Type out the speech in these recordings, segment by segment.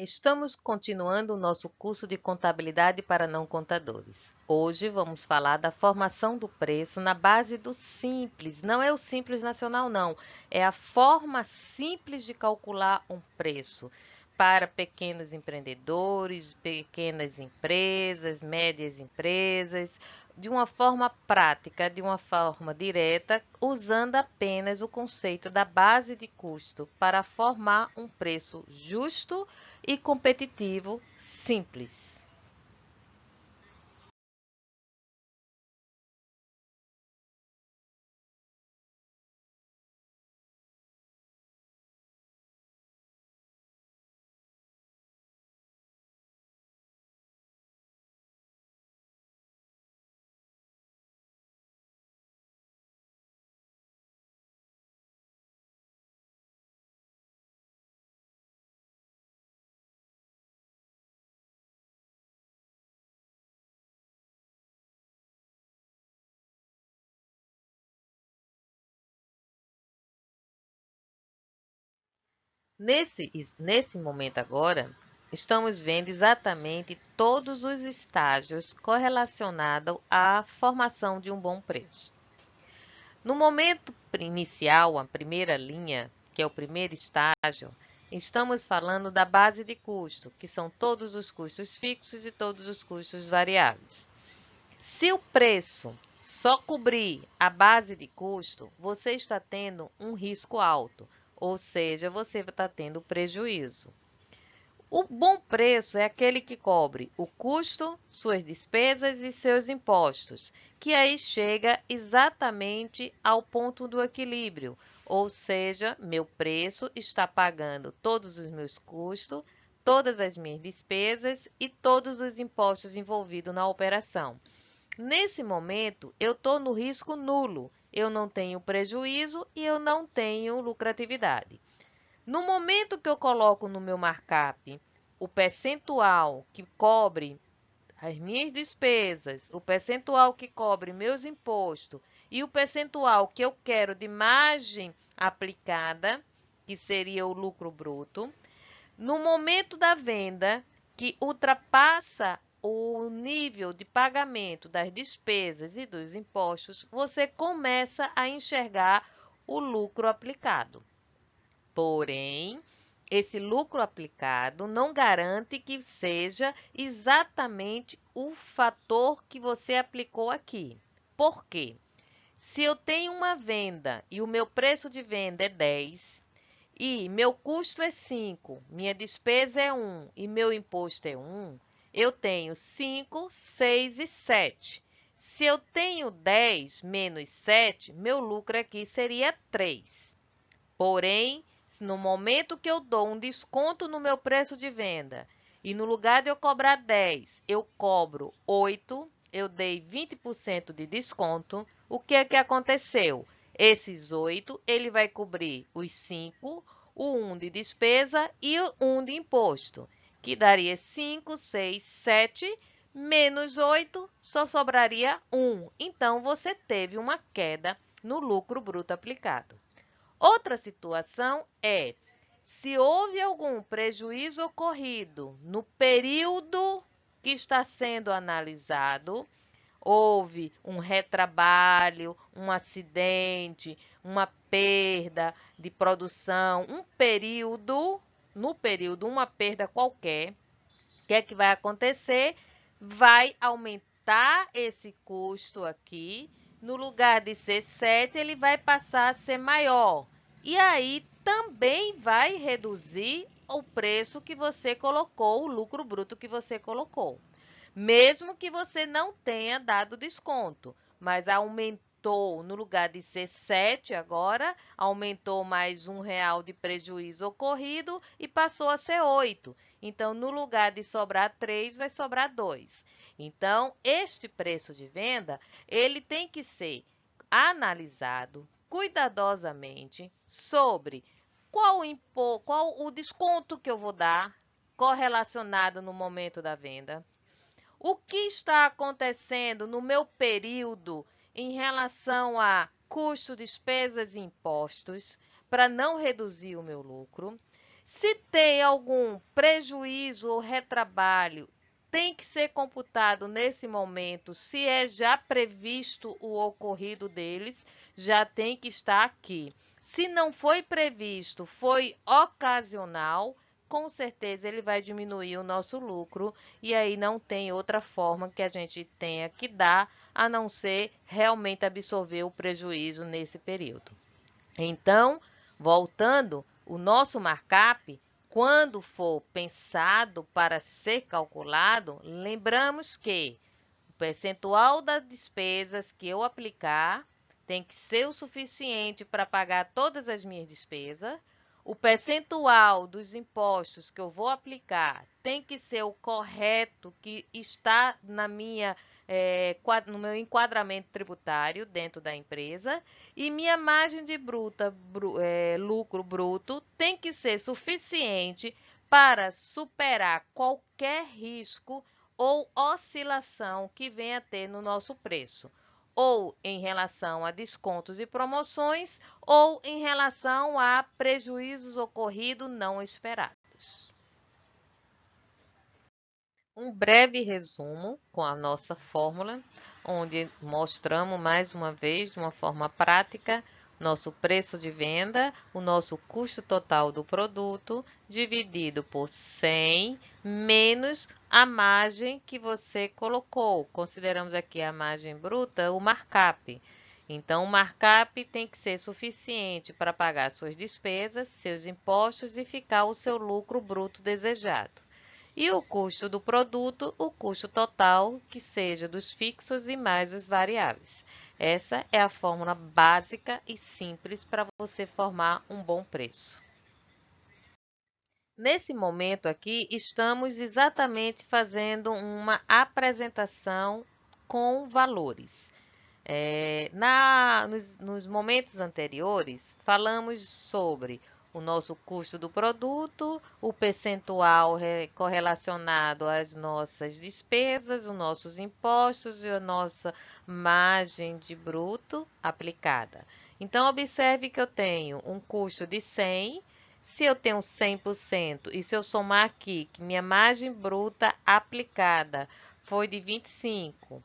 Estamos continuando o nosso curso de Contabilidade para não contadores. Hoje vamos falar da formação do preço na base do Simples. Não é o Simples Nacional, não. É a forma simples de calcular um preço para pequenos empreendedores, pequenas empresas, médias empresas, de uma forma prática, de uma forma direta, usando apenas o conceito da base de custo para formar um preço justo e competitivo simples. Nesse momento agora, estamos vendo exatamente todos os estágios correlacionados à formação de um bom preço. No momento inicial, a primeira linha, que é o primeiro estágio, estamos falando da base de custo, que são todos os custos fixos e todos os custos variáveis. Se o preço só cobrir a base de custo, você está tendo um risco alto, ou seja, você está tendo prejuízo. O bom preço é aquele que cobre o custo, suas despesas e seus impostos, que aí chega exatamente ao ponto do equilíbrio, ou seja, meu preço está pagando todos os meus custos, todas as minhas despesas e todos os impostos envolvidos na operação. Nesse momento, eu estou no risco nulo. Eu não tenho prejuízo e eu não tenho lucratividade. No momento que eu coloco no meu markup o percentual que cobre as minhas despesas, o percentual que cobre meus impostos e o percentual que eu quero de margem aplicada, que seria o lucro bruto, no momento da venda, que ultrapassa o nível de pagamento das despesas e dos impostos, você começa a enxergar o lucro aplicado. Porém, esse lucro aplicado não garante que seja exatamente o fator que você aplicou aqui. Por quê? Se eu tenho uma venda e o meu preço de venda é 10, e meu custo é 5, minha despesa é 1 e meu imposto é 1, eu tenho 5, 6 e 7. Se eu tenho 10 menos 7, meu lucro aqui seria 3. Porém, no momento que eu dou um desconto no meu preço de venda e no lugar de eu cobrar 10, eu cobro 8, eu dei 20% de desconto, o que é que aconteceu? Esses 8, ele vai cobrir os 5, o 1 de despesa e o 1 de imposto, que daria 5, 6, 7, menos 8, só sobraria 1. Então, você teve uma queda no lucro bruto aplicado. Outra situação é se houve algum prejuízo ocorrido no período que está sendo analisado, houve um retrabalho, um acidente, uma perda de produção, no período, uma perda qualquer, o que é que vai acontecer? Vai aumentar esse custo aqui. No lugar de ser 7, ele vai passar a ser maior. E aí também vai reduzir o preço que você colocou, o lucro bruto que você colocou. Mesmo que você não tenha dado desconto, mas aumentou, no lugar de ser 7 agora, aumentou mais R$ 1 de prejuízo ocorrido e passou a ser 8. Então, no lugar de sobrar 3, vai sobrar 2. Então, este preço de venda, ele tem que ser analisado cuidadosamente sobre qual o desconto que eu vou dar correlacionado no momento da venda. O que está acontecendo no meu período em relação a custo, despesas e impostos para não reduzir o meu lucro? Se tem algum prejuízo ou retrabalho, tem que ser computado nesse momento. Se é já previsto o ocorrido deles, já tem que estar aqui. Se não foi previsto, foi ocasional, com certeza ele vai diminuir o nosso lucro e aí não tem outra forma que a gente tenha que dar a não ser realmente absorver o prejuízo nesse período. Então, voltando, o nosso markup, quando for pensado para ser calculado, lembramos que o percentual das despesas que eu aplicar tem que ser o suficiente para pagar todas as minhas despesas. O percentual dos impostos que eu vou aplicar tem que ser o correto que está no meu enquadramento tributário dentro da empresa. E minha margem de lucro bruto tem que ser suficiente para superar qualquer risco ou oscilação que venha a ter no nosso preço, ou em relação a descontos e promoções, ou em relação a prejuízos ocorridos não esperados. Um breve resumo com a nossa fórmula, onde mostramos mais uma vez, de uma forma prática, nosso preço de venda, o nosso custo total do produto, dividido por 100 menos a margem que você colocou. Consideramos aqui a margem bruta, o markup. Então, o markup tem que ser suficiente para pagar suas despesas, seus impostos e ficar o seu lucro bruto desejado. E o custo do produto, o custo total, que seja dos fixos e mais os variáveis. Essa é a fórmula básica e simples para você formar um bom preço. Nesse momento aqui, estamos exatamente fazendo uma apresentação com valores. Nos momentos anteriores, falamos sobre o nosso custo do produto, o percentual correlacionado às nossas despesas, os nossos impostos e a nossa margem de bruto aplicada. Então, observe que eu tenho um custo de 100. Se eu tenho 100% e se eu somar aqui que minha margem bruta aplicada foi de 25,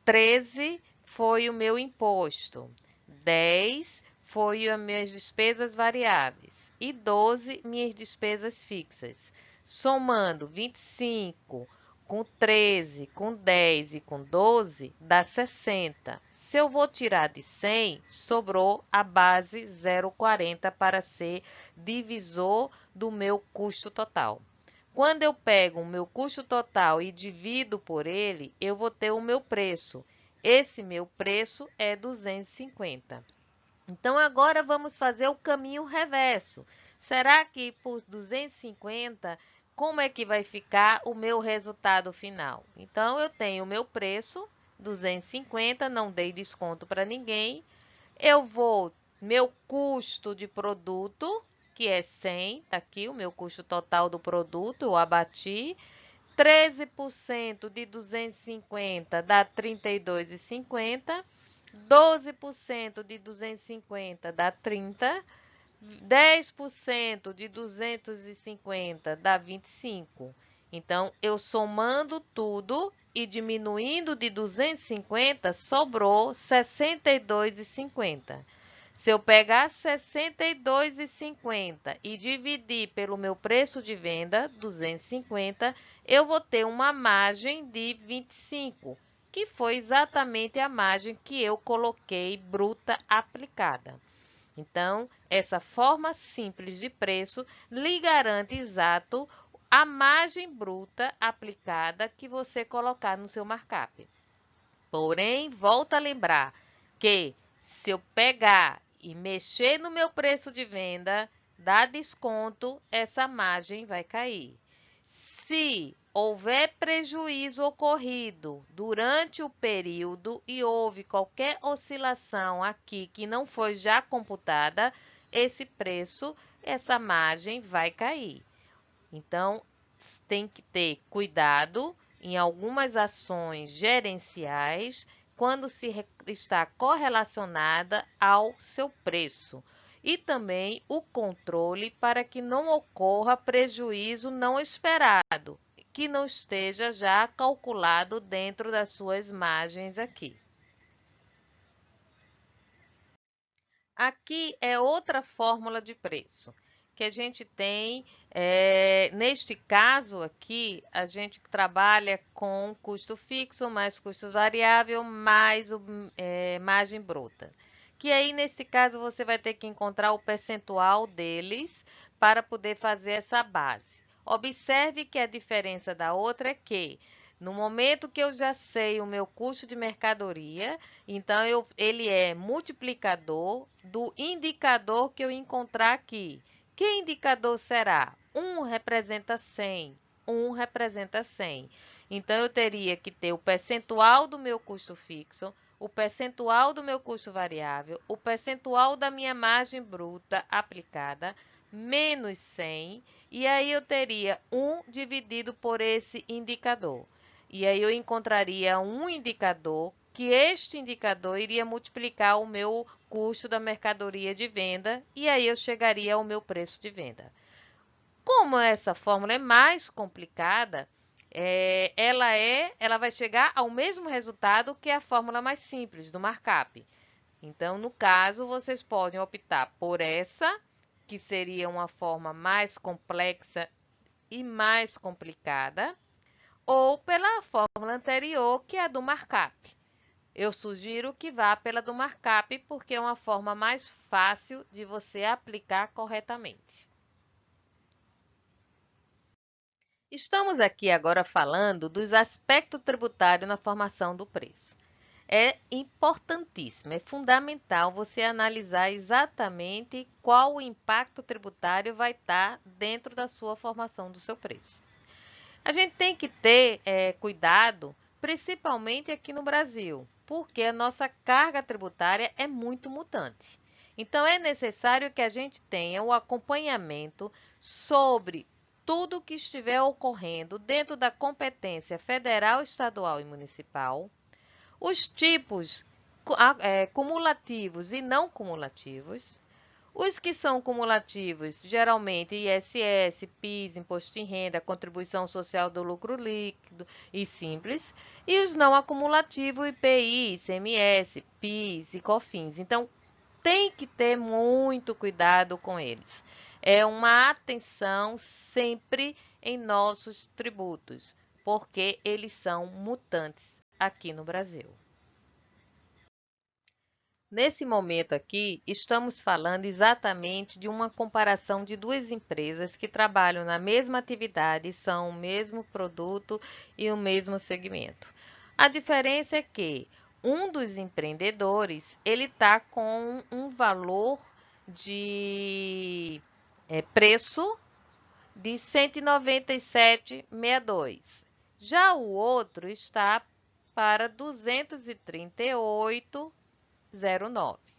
13 foi o meu imposto, 10 foi as minhas despesas variáveis e 12 minhas despesas fixas. Somando 25 com 13, com 10 e com 12, dá 60. Se eu vou tirar de 100, sobrou a base 0,40 para ser divisor do meu custo total. Quando eu pego o meu custo total e divido por ele, eu vou ter o meu preço. Esse meu preço é 250. Então, agora vamos fazer o caminho reverso. Será que por 250, como é que vai ficar o meu resultado final? Então, eu tenho o meu preço, 250, não dei desconto para ninguém. Meu custo de produto, que é 100, tá aqui o meu custo total do produto, eu abati. 13% de 250 dá 32,50. 12% de 250 dá 30. 10% de 250 dá 25. Então, eu somando tudo e diminuindo de 250, sobrou 62,50. Se eu pegar 62,50 e dividir pelo meu preço de venda, 250, eu vou ter uma margem de 25, que foi exatamente a margem que eu coloquei bruta aplicada. Então, essa forma simples de preço lhe garante exato a margem bruta aplicada que você colocar no seu markup. Porém, volto a lembrar que se eu pegar e mexer no meu preço de venda, dá desconto, essa margem vai cair. Se houver prejuízo ocorrido durante o período e houve qualquer oscilação aqui que não foi já computada, esse preço, essa margem vai cair. Então, tem que ter cuidado em algumas ações gerenciais quando se está correlacionada ao seu preço. e também o controle para que não ocorra prejuízo não esperado, que não esteja já calculado dentro das suas margens aqui. Aqui é outra fórmula de preço que a gente tem. Neste caso aqui, a gente trabalha com custo fixo mais custo variável mais margem bruta. Que aí, nesse caso, você vai ter que encontrar o percentual deles para poder fazer essa base. Observe que a diferença da outra é que no momento que eu já sei o meu custo de mercadoria, então ele é multiplicador do indicador que eu encontrar aqui. Que indicador será? 1 representa 100, 1 representa 100. Então, eu teria que ter o percentual do meu custo fixo, o percentual do meu custo variável, o percentual da minha margem bruta aplicada, menos 100, e aí eu teria 1 dividido por esse indicador. E aí eu encontraria um indicador, que este indicador iria multiplicar o meu custo da mercadoria de venda, e aí eu chegaria ao meu preço de venda. Como essa fórmula é mais complicada, ela vai chegar ao mesmo resultado que a fórmula mais simples do markup. Então, no caso, vocês podem optar por essa, que seria uma forma mais complexa e mais complicada, ou pela fórmula anterior, que é a do markup. Eu sugiro que vá pela do markup, porque é uma forma mais fácil de você aplicar corretamente. Estamos aqui agora falando dos aspectos tributários na formação do preço. É importantíssimo, é fundamental você analisar exatamente qual o impacto tributário vai estar dentro da sua formação do seu preço. A gente tem que ter cuidado, principalmente aqui no Brasil, porque a nossa carga tributária é muito mutante. Então, é necessário que a gente tenha o acompanhamento sobre tudo que estiver ocorrendo dentro da competência federal, estadual e municipal, os tipos cumulativos e não cumulativos, os que são cumulativos, geralmente ISS, PIS, Imposto de Renda, Contribuição Social do Lucro Líquido e Simples, e os não acumulativos, IPI, ICMS, PIS e COFINS. Então, tem que ter muito cuidado com eles. É uma atenção sempre em nossos tributos, porque eles são mutantes aqui no Brasil. Nesse momento aqui, estamos falando exatamente de uma comparação de duas empresas que trabalham na mesma atividade, são o mesmo produto e o mesmo segmento. A diferença é que um dos empreendedores, ele está com um valor de preço de 197,62. Já o outro está para 238,09.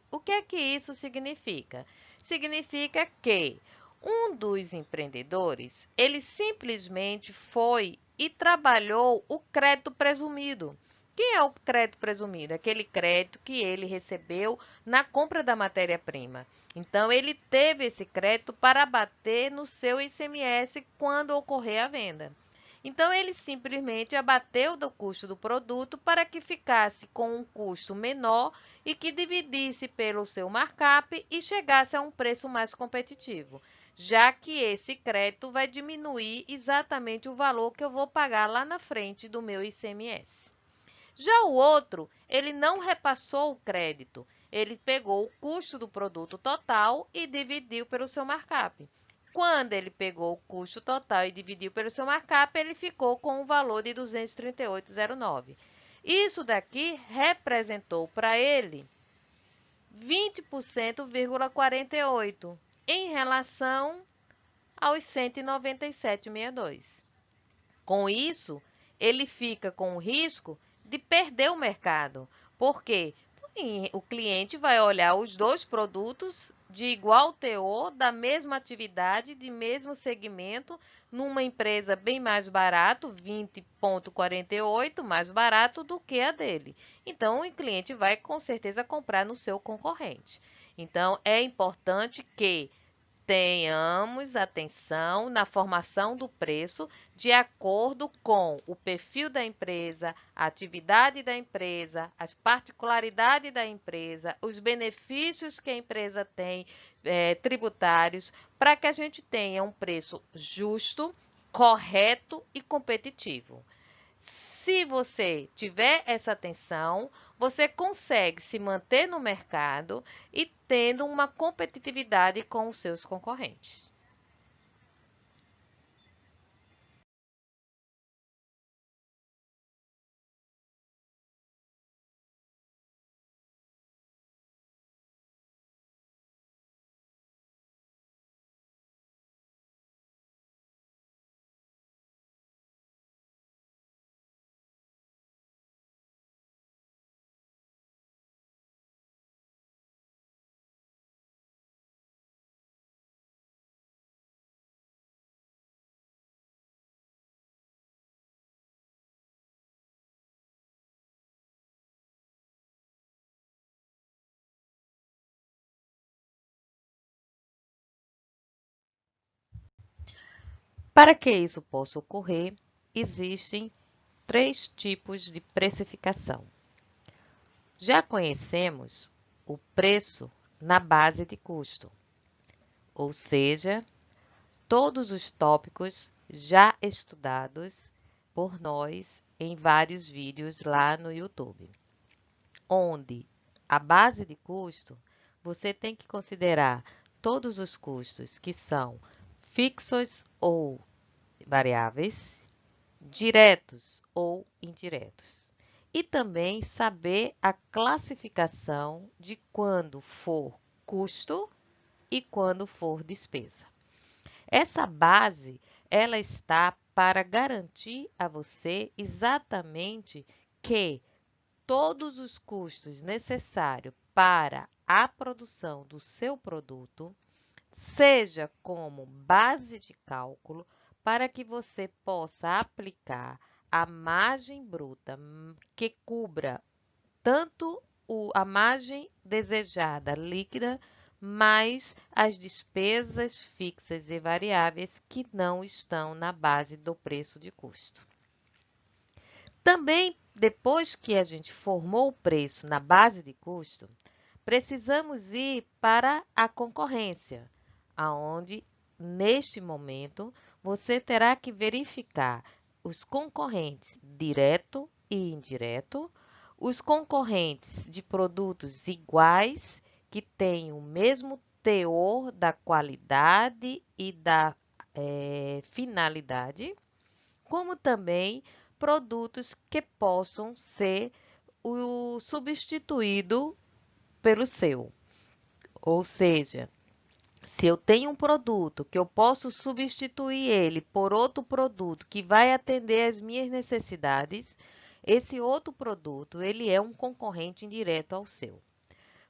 O que é que isso significa? Significa que um dos empreendedores, ele simplesmente foi e trabalhou o crédito presumido. Que é o crédito presumido? Aquele crédito que ele recebeu na compra da matéria-prima. Então, ele teve esse crédito para abater no seu ICMS quando ocorrer a venda. Então, ele simplesmente abateu do custo do produto para que ficasse com um custo menor e que dividisse pelo seu markup e chegasse a um preço mais competitivo, já que esse crédito vai diminuir exatamente o valor que eu vou pagar lá na frente do meu ICMS. Já o outro, ele não repassou o crédito, ele pegou o custo do produto total e dividiu pelo seu markup. Quando ele pegou o custo total e dividiu pelo seu markup, ele ficou com o valor de 238,09. Isso daqui representou para ele 20,48% em relação aos 197,62. Com isso, ele fica com o risco de perder o mercado. Por quê? Porque o cliente vai olhar os dois produtos de igual teor, da mesma atividade, de mesmo segmento, numa empresa bem mais barato, 20,48, mais barato do que a dele. Então, o cliente vai com certeza comprar no seu concorrente. Então, é importante que tenhamos atenção na formação do preço de acordo com o perfil da empresa, a atividade da empresa, as particularidades da empresa, os benefícios que a empresa tem, tributários, para que a gente tenha um preço justo, correto e competitivo. Se você tiver essa atenção, você consegue se manter no mercado e tendo uma competitividade com os seus concorrentes. Para que isso possa ocorrer, existem três tipos de precificação. Já conhecemos o preço na base de custo, ou seja, todos os tópicos já estudados por nós em vários vídeos lá no YouTube, onde a base de custo você tem que considerar todos os custos que são fixos ou variáveis, diretos ou indiretos. E também saber a classificação de quando for custo e quando for despesa. Essa base, ela está para garantir a você exatamente que todos os custos necessários para a produção do seu produto, seja como base de cálculo, para que você possa aplicar a margem bruta que cubra tanto a margem desejada líquida, mais as despesas fixas e variáveis que não estão na base do preço de custo. Também, depois que a gente formou o preço na base de custo, precisamos ir para a concorrência, aonde, neste momento, você terá que verificar os concorrentes direto e indireto, os concorrentes de produtos iguais, que têm o mesmo teor da qualidade e da finalidade, como também produtos que possam ser o substituído pelo seu. Ou seja, se eu tenho um produto que eu posso substituir ele por outro produto que vai atender às minhas necessidades, esse outro produto ele é um concorrente indireto ao seu.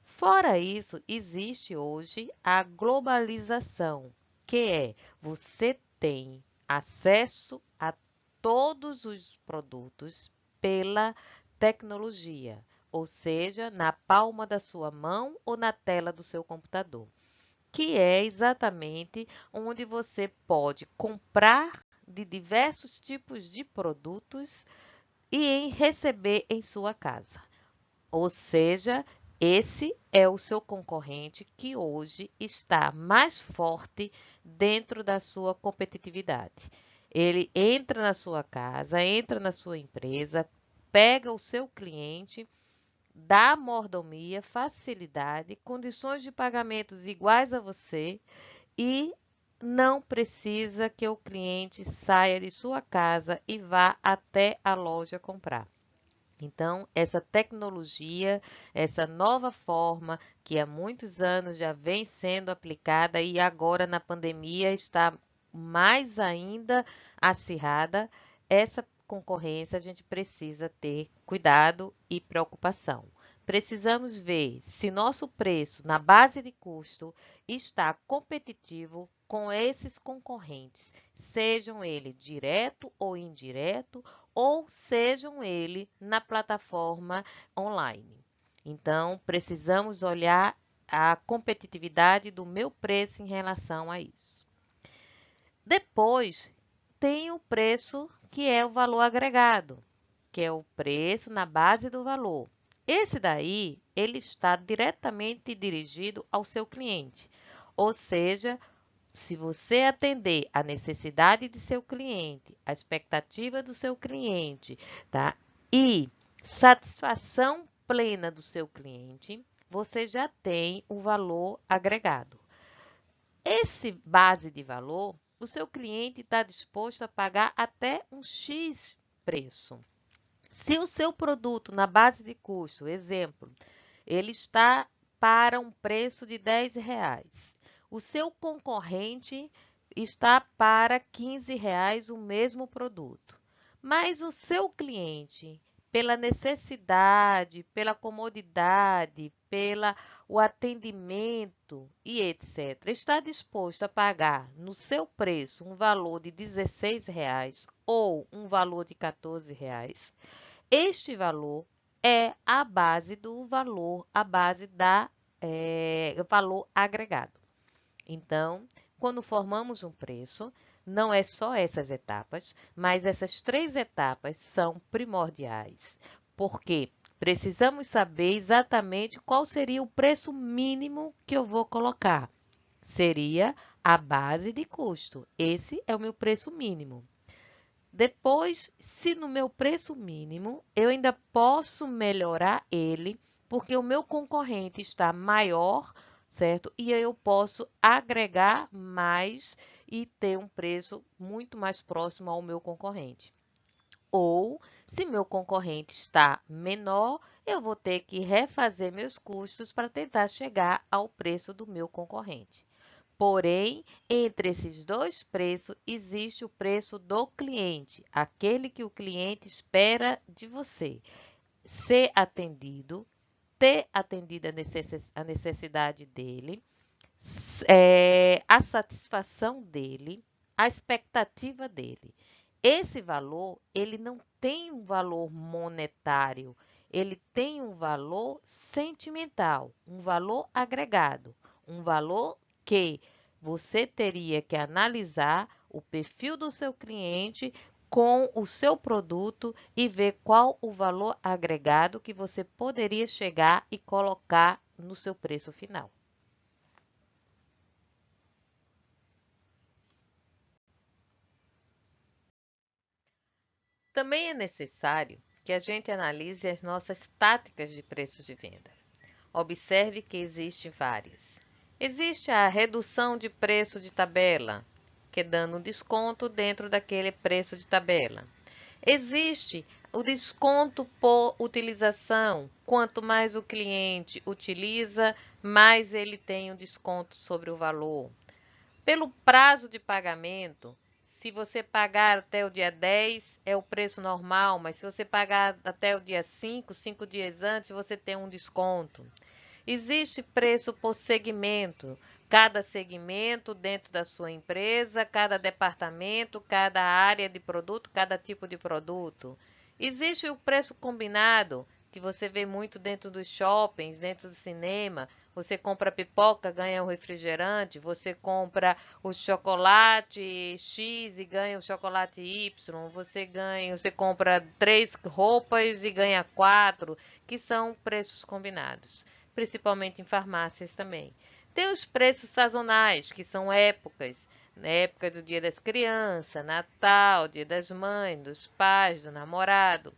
Fora isso, existe hoje a globalização, que é você tem acesso a todos os produtos pela tecnologia, ou seja, na palma da sua mão ou na tela do seu computador, que é exatamente onde você pode comprar de diversos tipos de produtos e receber em sua casa. Ou seja, esse é o seu concorrente que hoje está mais forte dentro da sua competitividade. Ele entra na sua casa, entra na sua empresa, pega o seu cliente, dá mordomia, facilidade, condições de pagamentos iguais a você e não precisa que o cliente saia de sua casa e vá até a loja comprar. Então, essa tecnologia, essa nova forma que há muitos anos já vem sendo aplicada e agora na pandemia está mais ainda acirrada, essa concorrência a gente precisa ter cuidado e preocupação. Precisamos ver se nosso preço na base de custo está competitivo com esses concorrentes, sejam eles direto ou indireto, ou sejam ele na plataforma online. Então, precisamos olhar a competitividade do meu preço em relação a isso. Depois, tem o preço que é o valor agregado, que é o preço na base do valor. Esse daí, ele está diretamente dirigido ao seu cliente. Ou seja, se você atender a necessidade de seu cliente, a expectativa do seu cliente, tá? E satisfação plena do seu cliente, você já tem o valor agregado. Esse base de valor, o seu cliente está disposto a pagar até um X preço. Se o seu produto na base de custo, exemplo, ele está para um preço de R$ 10, o seu concorrente está para R$ 15 o mesmo produto. Mas o seu cliente, pela necessidade, pela comodidade, pela o atendimento e etc., está disposto a pagar no seu preço um valor de R$ 16 ou um valor de R$ 14, este valor é a base do valor, a base da valor agregado. Então, quando formamos um preço, não é só essas etapas, mas essas 3 etapas são primordiais, porque precisamos saber exatamente qual seria o preço mínimo que eu vou colocar. Seria a base de custo. Esse é o meu preço mínimo. Depois, se no meu preço mínimo, eu ainda posso melhorar ele, porque o meu concorrente está maior, certo? E aí eu posso agregar mais e ter um preço muito mais próximo ao meu concorrente. Ou, se meu concorrente está menor, eu vou ter que refazer meus custos para tentar chegar ao preço do meu concorrente. Porém, entre esses dois preços, existe o preço do cliente, aquele que o cliente espera de você. Ser atendido, ter atendido a necessidade dele, a satisfação dele, a expectativa dele. Esse valor, ele não tem um valor monetário, ele tem um valor sentimental, um valor agregado, um valor que você teria que analisar o perfil do seu cliente com o seu produto e ver qual o valor agregado que você poderia chegar e colocar no seu preço final. Também é necessário que a gente analise as nossas táticas de preços de venda. Observe que existem várias. Existe a redução de preço de tabela, que é dando um desconto dentro daquele preço de tabela. Existe o desconto por utilização. Quanto mais o cliente utiliza, mais ele tem um desconto sobre o valor. Pelo prazo de pagamento, se você pagar até o dia 10, é o preço normal, mas se você pagar até o dia 5, 5 dias antes, você tem um desconto. Existe preço por segmento. Cada segmento dentro da sua empresa, cada departamento, cada área de produto, cada tipo de produto. Existe o preço combinado, que você vê muito dentro dos shoppings, dentro do cinema. Você compra pipoca, ganha o refrigerante. Você compra o chocolate X e ganha o chocolate Y. Você compra 3 roupas e ganha 4, que são preços combinados, principalmente em farmácias também. Tem os preços sazonais, que são épocas, na época do Dia das Crianças, Natal, Dia das Mães, dos pais, do namorado.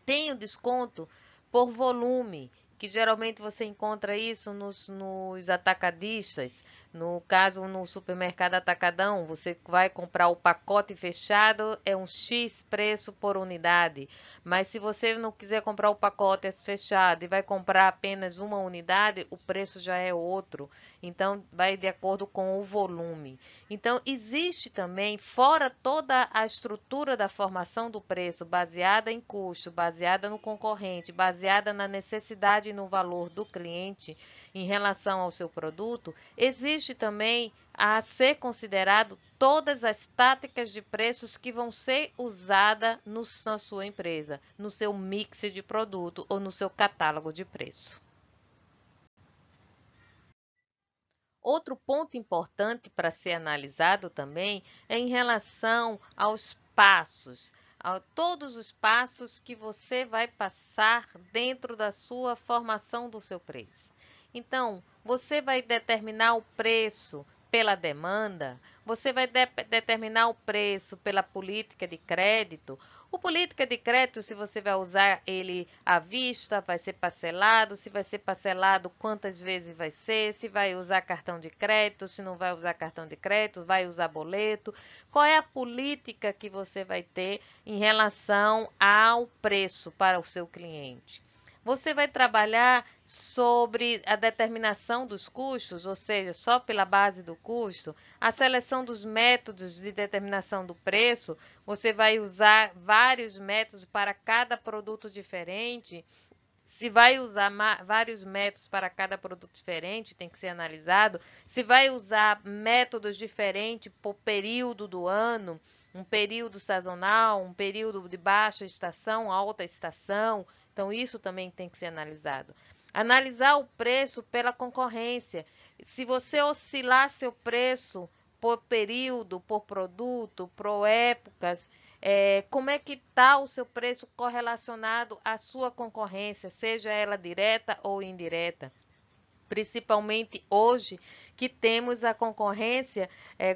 Tem o desconto por volume, que geralmente você encontra isso nos atacadistas. No caso, no supermercado Atacadão, você vai comprar o pacote fechado, é um X preço por unidade. Mas se você não quiser comprar o pacote fechado e vai comprar apenas uma unidade, o preço já é outro. Então, vai de acordo com o volume. Então, existe também, fora toda a estrutura da formação do preço, baseada em custo, baseada no concorrente, baseada na necessidade e no valor do cliente em relação ao seu produto, existe também a ser considerado todas as táticas de preços que vão ser usadas na sua empresa, no seu mix de produto ou no seu catálogo de preço. Outro ponto importante para ser analisado também é em relação aos passos, a todos os passos que você vai passar dentro da sua formação do seu preço. Então, você vai determinar o preço pela demanda, você vai determinar o preço pela política de crédito. O política de crédito, se você vai usar ele à vista, vai ser parcelado, se vai ser parcelado, quantas vezes vai ser, se vai usar cartão de crédito, se não vai usar cartão de crédito, vai usar boleto. Qual é a política que você vai ter em relação ao preço para o seu cliente? Você vai trabalhar sobre a determinação dos custos, ou seja, só pela base do custo, a seleção dos métodos de determinação do preço, você vai usar vários métodos para cada produto diferente. Se vai usar vários métodos para cada produto diferente, tem que ser analisado. Se vai usar métodos diferentes por período do ano, um período sazonal, um período de baixa estação, alta estação. Então, isso também tem que ser analisado. Analisar o preço pela concorrência. Se você oscilar seu preço por período, por produto, por épocas, como é que está o seu preço correlacionado à sua concorrência, seja ela direta ou indireta? Principalmente hoje que temos a concorrência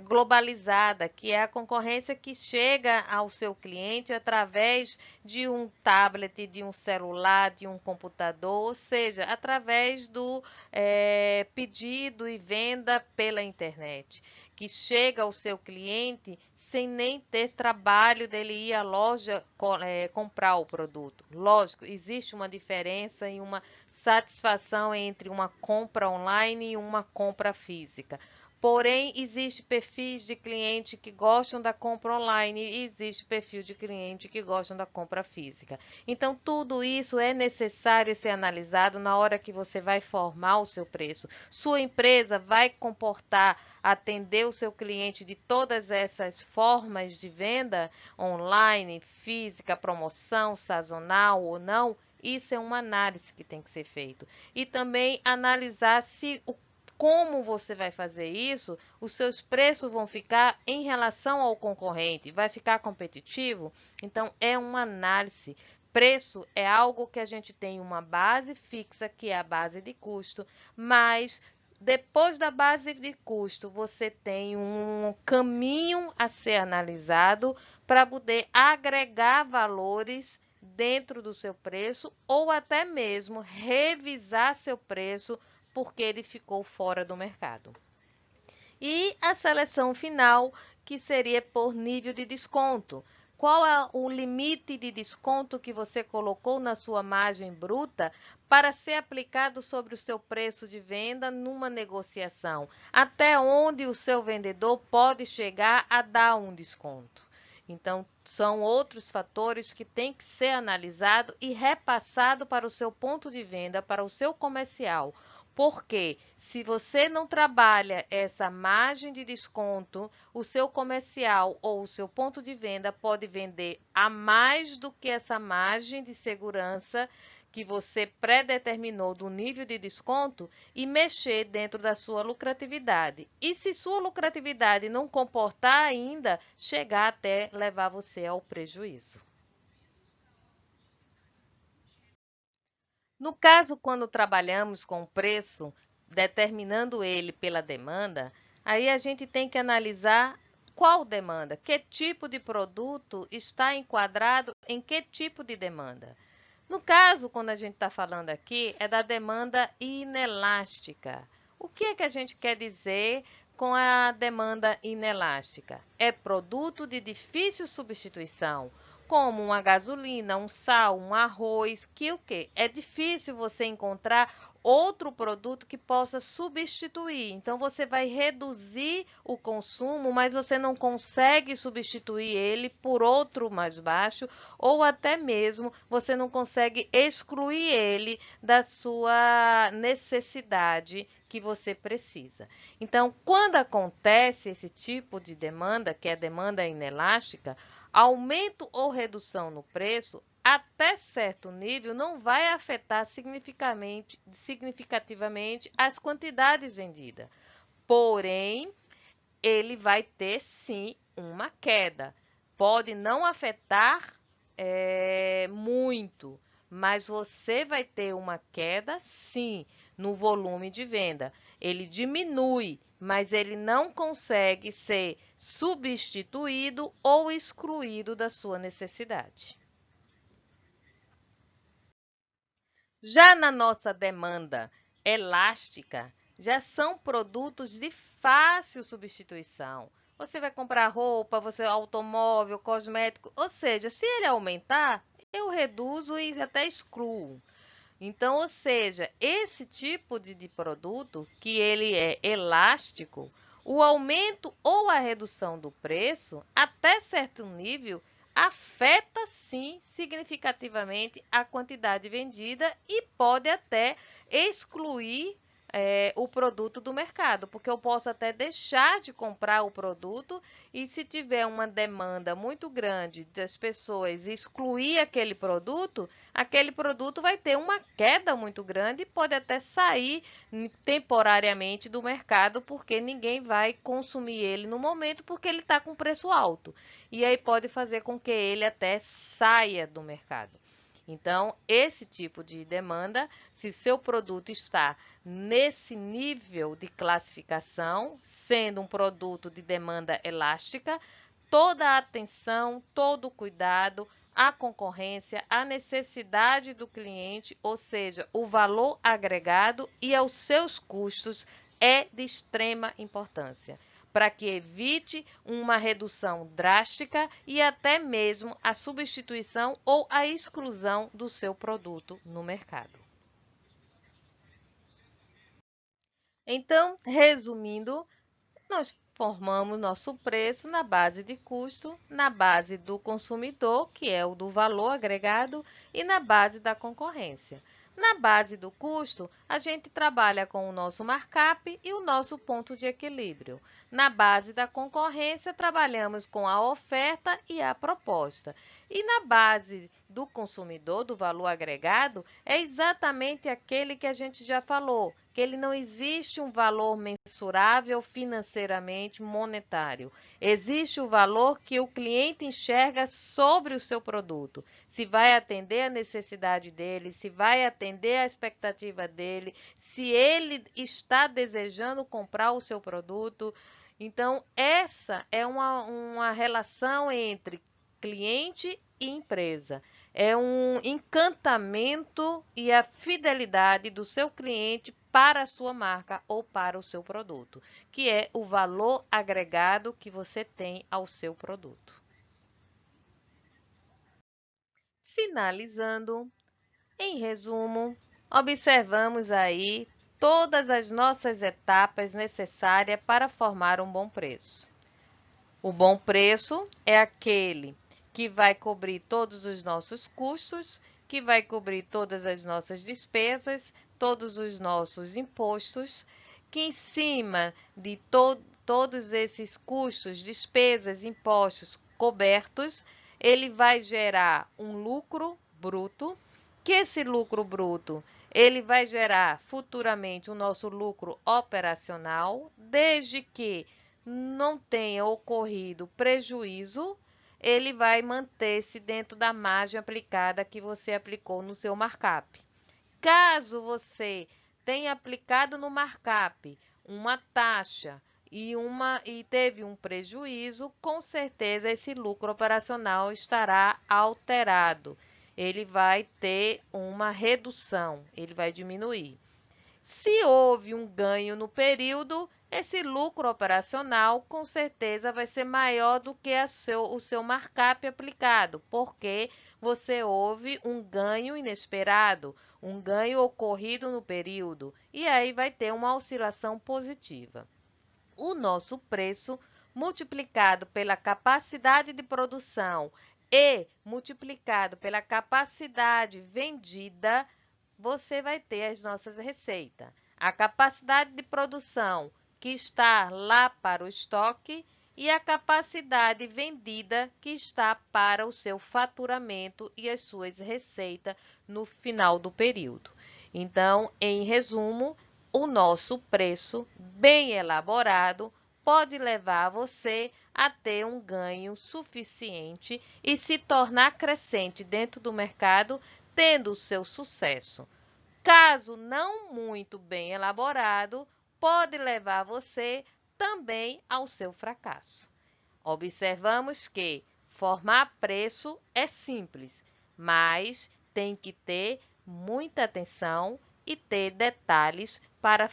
globalizada, que é a concorrência que chega ao seu cliente através de um tablet, de um celular, de um computador, ou seja, através do pedido e venda pela internet, que chega ao seu cliente sem nem ter trabalho dele ir à loja comprar o produto. Lógico, existe uma diferença e uma satisfação entre uma compra online e uma compra física. Porém, existe perfis de cliente que gostam da compra online e existe perfil de cliente que gostam da compra física. Então, tudo isso é necessário ser analisado na hora que você vai formar o seu preço. Sua empresa vai comportar, atender o seu cliente de todas essas formas de venda, online, física, promoção, sazonal ou não? Isso é uma análise que tem que ser feito. E também analisar se como você vai fazer isso, os seus preços vão ficar em relação ao concorrente, vai ficar competitivo? Então, é uma análise. Preço é algo que a gente tem uma base fixa, que é a base de custo, mas depois da base de custo, você tem um caminho a ser analisado para poder agregar valores dentro do seu preço ou até mesmo revisar seu preço porque ele ficou fora do mercado. E a seleção final, que seria por nível de desconto. Qual é o limite de desconto que você colocou na sua margem bruta para ser aplicado sobre o seu preço de venda numa negociação? Até onde o seu vendedor pode chegar a dar um desconto? Então, são outros fatores que têm que ser analisado e repassado para o seu ponto de venda, para o seu comercial. Porque se você não trabalha essa margem de desconto, o seu comercial ou o seu ponto de venda pode vender a mais do que essa margem de segurança que você predeterminou do nível de desconto e mexer dentro da sua lucratividade. E se sua lucratividade não comportar ainda, chegar até levar você ao prejuízo. No caso, quando trabalhamos com o preço, determinando ele pela demanda, aí a gente tem que analisar qual demanda, que tipo de produto está enquadrado em que tipo de demanda. No caso, quando a gente está falando aqui, é da demanda inelástica. O que é que a gente quer dizer com a demanda inelástica? É produto de difícil substituição, como uma gasolina, um sal, um arroz, que o quê? É difícil você encontrar outro produto que possa substituir. Então você vai reduzir o consumo, mas você não consegue substituir ele por outro mais baixo, ou até mesmo você não consegue excluir ele da sua necessidade que você precisa. Então, quando acontece esse tipo de demanda, que é a demanda inelástica, aumento ou redução no preço, até certo nível, não vai afetar significativamente as quantidades vendidas. porém, ele vai ter sim uma queda. Pode não afetar muito, mas você vai ter uma queda sim no volume de venda. Ele diminui, mas ele não consegue ser substituído ou excluído da sua necessidade. Já na nossa demanda elástica, já são produtos de fácil substituição. Você vai comprar roupa, você automóvel, cosmético, ou seja, se ele aumentar, eu reduzo e até excluo. Então, ou seja, esse tipo de produto que ele é elástico, o aumento ou a redução do preço, até certo nível, afeta sim significativamente a quantidade vendida e pode até excluir o produto do mercado, porque eu posso até deixar de comprar o produto e se tiver uma demanda muito grande das pessoas excluir aquele produto vai ter uma queda muito grande e pode até sair temporariamente do mercado, porque ninguém vai consumir ele no momento, porque ele está com preço alto. E aí pode fazer com que ele até saia do mercado. Então, esse tipo de demanda, se o seu produto está nesse nível de classificação, sendo um produto de demanda elástica, toda a atenção, todo o cuidado, a concorrência, a necessidade do cliente, ou seja, o valor agregado e aos seus custos é de extrema importância, para que evite uma redução drástica e até mesmo a substituição ou a exclusão do seu produto no mercado. Então, resumindo, nós formamos nosso preço na base de custo, na base do consumidor, que é o do valor agregado, e na base da concorrência. Na base do custo, a gente trabalha com o nosso markup e o nosso ponto de equilíbrio. Na base da concorrência, trabalhamos com a oferta e a proposta. E na base do consumidor, do valor agregado, é exatamente aquele que a gente já falou, que ele não existe um valor mensurável financeiramente monetário. Existe o valor que o cliente enxerga sobre o seu produto. Se vai atender a necessidade dele, se vai atender a expectativa dele, se ele está desejando comprar o seu produto. Então, essa é uma relação entre cliente e empresa. É um encantamento e a fidelidade do seu cliente para a sua marca ou para o seu produto, que é o valor agregado que você tem ao seu produto. Finalizando, em resumo, observamos aí todas as nossas etapas necessárias para formar um bom preço. O bom preço é aquele que vai cobrir todos os nossos custos, que vai cobrir todas as nossas despesas, todos os nossos impostos, que em cima de todos esses custos, despesas, impostos cobertos, ele vai gerar um lucro bruto, que esse lucro bruto ele vai gerar futuramente o nosso lucro operacional, desde que não tenha ocorrido prejuízo, ele vai manter-se dentro da margem aplicada que você aplicou no seu markup. Caso você tenha aplicado no markup uma taxa e teve um prejuízo, com certeza esse lucro operacional estará alterado. Ele vai ter uma redução, ele vai diminuir. Se houve um ganho no período, esse lucro operacional com certeza vai ser maior do que o seu markup aplicado, porque você houve um ganho inesperado, um ganho ocorrido no período, e aí vai ter uma oscilação positiva. O nosso preço multiplicado pela capacidade de produção e multiplicado pela capacidade vendida, você vai ter as nossas receitas. A capacidade de produção que está lá para o estoque e a capacidade vendida que está para o seu faturamento e as suas receitas no final do período. Então, em resumo, o nosso preço bem elaborado pode levar você a ter um ganho suficiente e se tornar crescente dentro do mercado, tendo o seu sucesso. Caso não muito bem elaborado, pode levar você também ao seu fracasso. Observamos que formar preço é simples, mas tem que ter muita atenção e ter detalhes para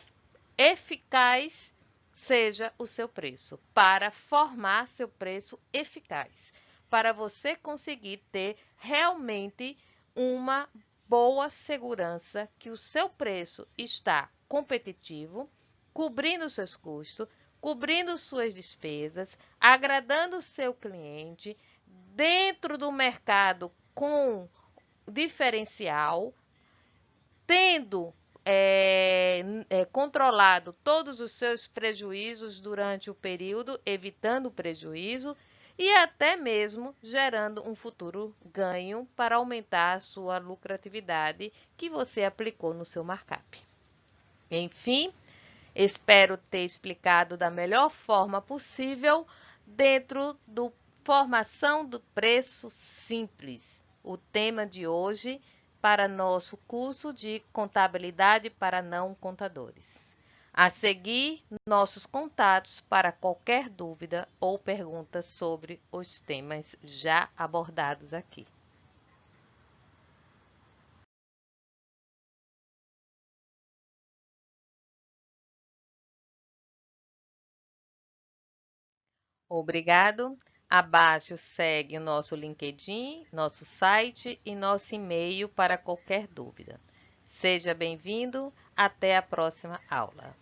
eficaz seja o seu preço, para formar seu preço eficaz, para você conseguir ter realmente uma boa segurança que o seu preço está competitivo, cobrindo seus custos, cobrindo suas despesas, agradando o seu cliente, dentro do mercado com diferencial, tendo controlado todos os seus prejuízos durante o período, evitando prejuízo e até mesmo gerando um futuro ganho para aumentar a sua lucratividade que você aplicou no seu markup. Enfim, espero ter explicado da melhor forma possível dentro do formação do preço simples, o tema de hoje para nosso curso de contabilidade para não contadores. A seguir, nossos contatos para qualquer dúvida ou pergunta sobre os temas já abordados aqui. Obrigado. Abaixo segue o nosso LinkedIn, nosso site e nosso e-mail para qualquer dúvida. Seja bem-vindo. Até a próxima aula.